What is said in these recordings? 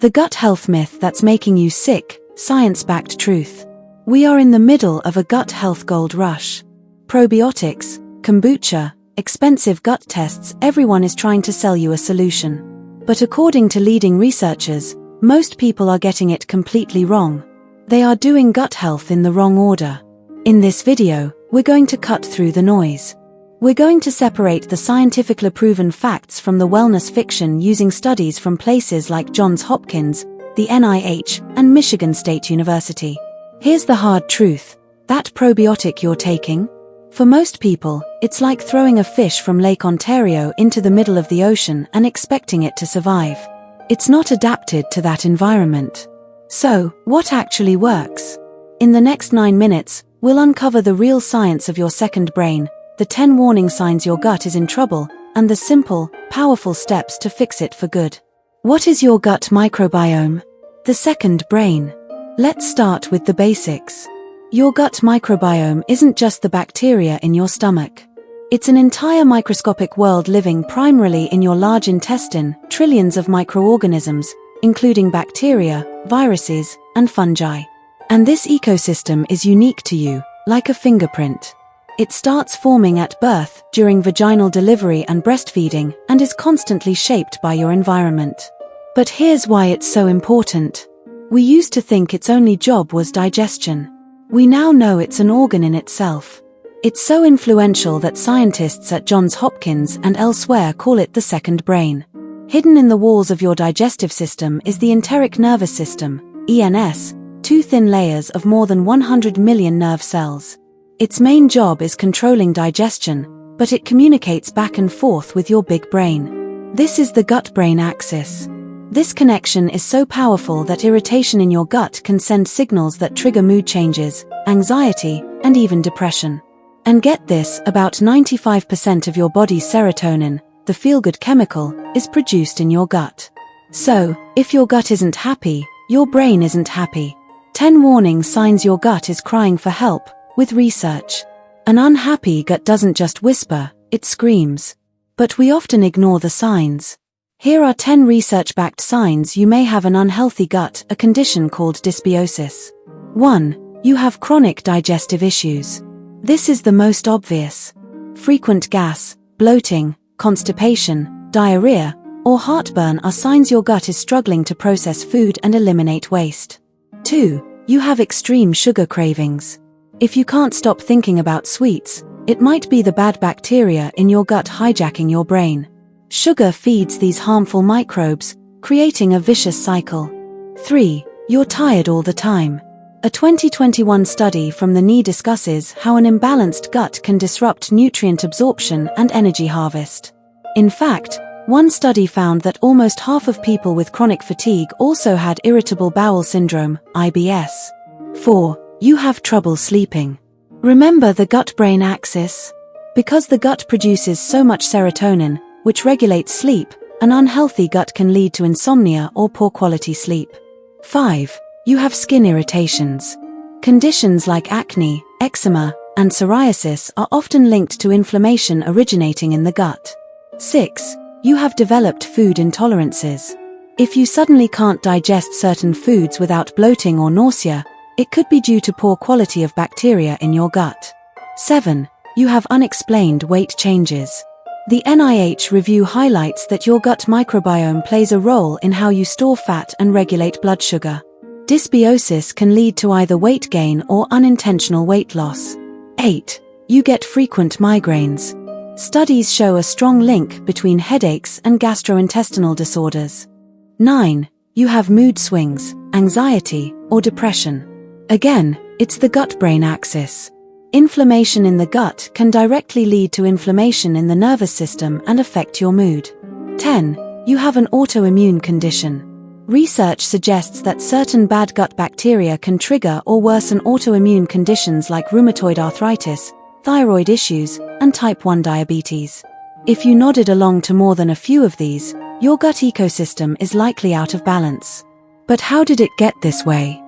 The gut health myth that's making you sick, science-backed truth. We are in the middle of a gut health gold rush. Probiotics, kombucha, expensive gut tests, everyone is trying to sell you a solution. But according to leading researchers, most people are getting it completely wrong. They are doing gut health in the wrong order. In this video, we're going to cut through the noise. We're going to separate the scientifically proven facts from the wellness fiction using studies from places like Johns Hopkins, the NIH, and Michigan State University. Here's the hard truth. That probiotic you're taking? For most people, it's like throwing a fish from Lake Ontario into the middle of the ocean and expecting it to survive. It's not adapted to that environment. So, what actually works? In the next 9 minutes, we'll uncover the real science of your second brain, the 10 warning signs your gut is in trouble, and the simple, powerful steps to fix it for good. What is your gut microbiome? The second brain. Let's start with the basics. Your gut microbiome isn't just the bacteria in your stomach. It's an entire microscopic world living primarily in your large intestine, trillions of microorganisms, including bacteria, viruses, and fungi. And this ecosystem is unique to you, like a fingerprint. It starts forming at birth, during vaginal delivery and breastfeeding, and is constantly shaped by your environment. But here's why it's so important. We used to think its only job was digestion. We now know it's an organ in itself. It's so influential that scientists at Johns Hopkins and elsewhere call it the second brain. Hidden in the walls of your digestive system is the enteric nervous system, ENS, two thin layers of more than 100 million nerve cells. Its main job is controlling digestion, but it communicates back and forth with your big brain. This is the gut-brain axis. This connection is so powerful that irritation in your gut can send signals that trigger mood changes, anxiety, and even depression. And get this, about 95% of your body's serotonin, the feel-good chemical, is produced in your gut. So, if your gut isn't happy, your brain isn't happy. 10 warning signs your gut is crying for help. With research, an unhappy gut doesn't just whisper, it screams. But we often ignore the signs. Here are 10 research-backed signs you may have an unhealthy gut, a condition called dysbiosis. 1. You have chronic digestive issues. This is the most obvious. Frequent gas, bloating, constipation, diarrhea, or heartburn are signs your gut is struggling to process food and eliminate waste. 2. You have extreme sugar cravings. If you can't stop thinking about sweets, it might be the bad bacteria in your gut hijacking your brain. Sugar feeds these harmful microbes, creating a vicious cycle. 3. You're tired all the time. A 2021 study from the NIH discusses how an imbalanced gut can disrupt nutrient absorption and energy harvest. In fact, one study found that almost half of people with chronic fatigue also had irritable bowel syndrome, IBS. 4. You have trouble sleeping. Remember the gut-brain axis? Because the gut produces so much serotonin, which regulates sleep, an unhealthy gut can lead to insomnia or poor quality sleep. 5. You have skin irritations. Conditions like acne, eczema, and psoriasis are often linked to inflammation originating in the gut. 6. You have developed food intolerances. If you suddenly can't digest certain foods without bloating or nausea, it could be due to poor quality of bacteria in your gut. 7. You have unexplained weight changes. The NIH review highlights that your gut microbiome plays a role in how you store fat and regulate blood sugar. Dysbiosis can lead to either weight gain or unintentional weight loss. 8. You get frequent migraines. Studies show a strong link between headaches and gastrointestinal disorders. 9. You have mood swings, anxiety, or depression. Again, it's the gut-brain axis. Inflammation in the gut can directly lead to inflammation in the nervous system and affect your mood. 10. You have an autoimmune condition. Research suggests that certain bad gut bacteria can trigger or worsen autoimmune conditions like rheumatoid arthritis, thyroid issues, and type 1 diabetes. If you nodded along to more than a few of these, your gut ecosystem is likely out of balance. But how did it get this way?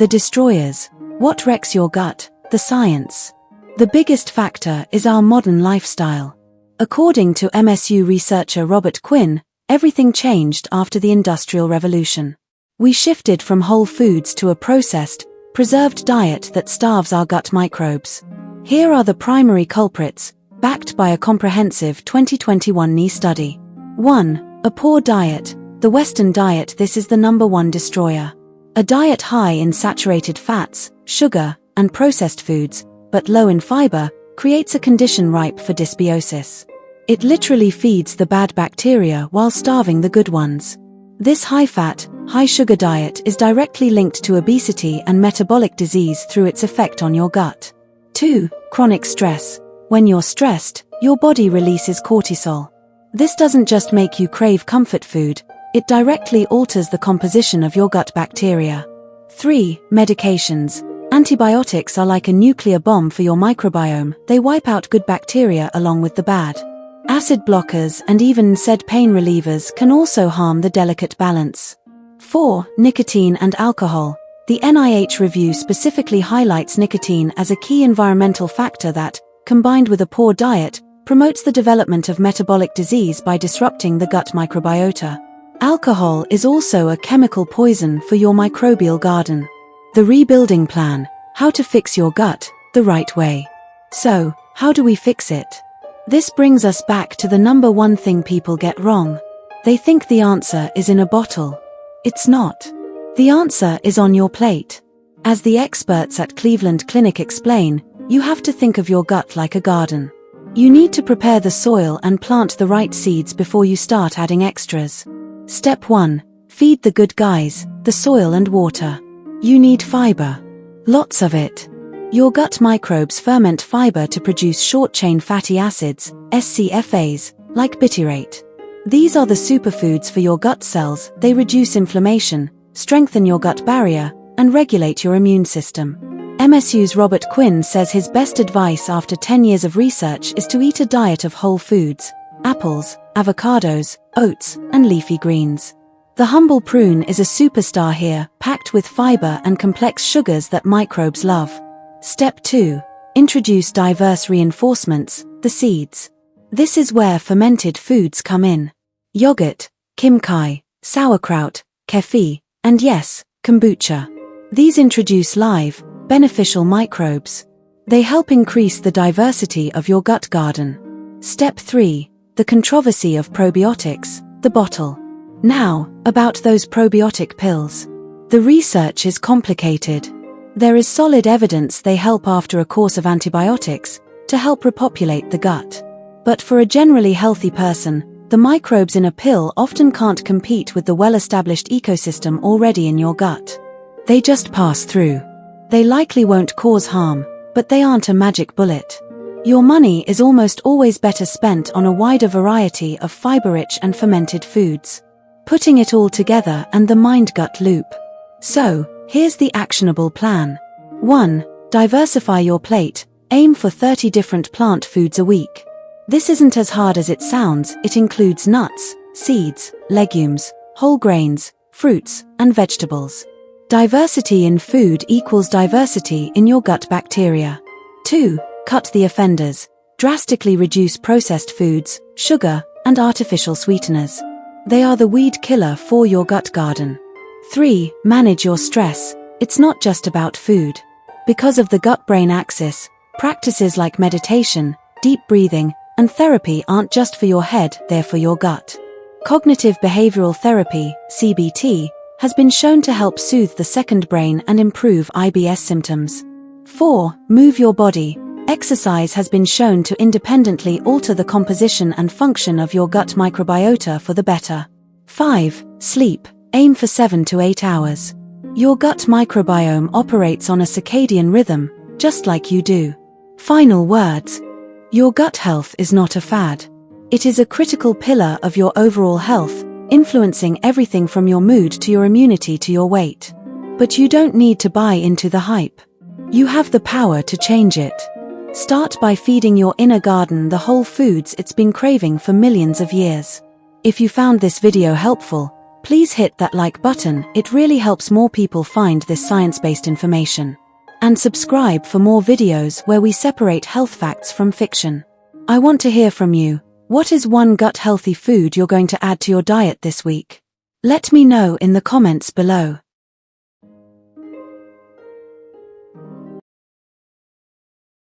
The destroyers. What wrecks your gut? The science. The biggest factor is our modern lifestyle. According to MSU researcher Robert Quinn, everything changed after the Industrial Revolution. We shifted from whole foods to a processed, preserved diet that starves our gut microbes. Here are the primary culprits, backed by a comprehensive 2021 NIH study. 1. A poor diet. The Western diet. This is the #1 destroyer. A diet high in saturated fats, sugar, and processed foods, but low in fiber, creates a condition ripe for dysbiosis. It literally feeds the bad bacteria while starving the good ones. This high-fat, high-sugar diet is directly linked to obesity and metabolic disease through its effect on your gut. 2. Chronic stress. When you're stressed, your body releases cortisol. This doesn't just make you crave comfort food, it directly alters the composition of your gut bacteria. 3. Medications. Antibiotics are like a nuclear bomb for your microbiome. They wipe out good bacteria along with the bad. Acid blockers and even NSAID pain relievers can also harm the delicate balance. 4. Nicotine and alcohol. The NIH review specifically highlights nicotine as a key environmental factor that, combined with a poor diet, promotes the development of metabolic disease by disrupting the gut microbiota. Alcohol is also a chemical poison for your microbial garden. The rebuilding plan. How to fix your gut the right way. So, how do we fix it? This brings us back to the #1 thing people get wrong. They think the answer is in a bottle. It's not. The answer is on your plate. As the experts at Cleveland Clinic explain, you have to think of your gut like a garden. You need to prepare the soil and plant the right seeds before you start adding extras. Step 1. Feed the good guys, the soil and water. You need fiber. Lots of it. Your gut microbes ferment fiber to produce short-chain fatty acids, SCFAs, like butyrate. These are the superfoods for your gut cells. They reduce inflammation, strengthen your gut barrier, and regulate your immune system. MSU's Robert Quinn says his best advice after 10 years of research is to eat a diet of whole foods, apples, avocados, oats, and leafy greens. The humble prune is a superstar here, packed with fiber and complex sugars that microbes love. Step 2. Introduce diverse reinforcements, the seeds. This is where fermented foods come in. Yogurt, kimchi, sauerkraut, kefir, and yes, kombucha. These introduce live, beneficial microbes. They help increase the diversity of your gut garden. Step 3. The controversy of probiotics, the bottle. Now, about those probiotic pills. The research is complicated. There is solid evidence they help after a course of antibiotics, to help repopulate the gut. But for a generally healthy person, the microbes in a pill often can't compete with the well-established ecosystem already in your gut. They just pass through. They likely won't cause harm, but they aren't a magic bullet. Your money is almost always better spent on a wider variety of fiber-rich and fermented foods. Putting it all together and the mind-gut loop. So, here's the actionable plan. 1. Diversify your plate. Aim for 30 different plant foods a week. This isn't as hard as it sounds. It includes nuts, seeds, legumes, whole grains, fruits, and vegetables. Diversity in food equals diversity in your gut bacteria. 2. Cut the offenders. Drastically reduce processed foods, sugar, and artificial sweeteners. They are the weed killer for your gut garden. 3. Manage your stress. It's not just about food. Because of the gut-brain axis, practices like meditation, deep breathing, and therapy aren't just for your head, they're for your gut. Cognitive behavioral therapy, CBT, has been shown to help soothe the second brain and improve IBS symptoms. 4. Move your body. Exercise has been shown to independently alter the composition and function of your gut microbiota for the better. 5. Sleep. Aim for 7 to 8 hours. Your gut microbiome operates on a circadian rhythm, just like you do. Final words. Your gut health is not a fad. It is a critical pillar of your overall health, influencing everything from your mood to your immunity to your weight. But you don't need to buy into the hype. You have the power to change it. Start by feeding your inner garden the whole foods it's been craving for millions of years. If you found this video helpful, please hit that like button. It really helps more people find this science-based information. And subscribe for more videos where we separate health facts from fiction. I want to hear from you. What is one gut-healthy food you're going to add to your diet this week? Let me know in the comments below.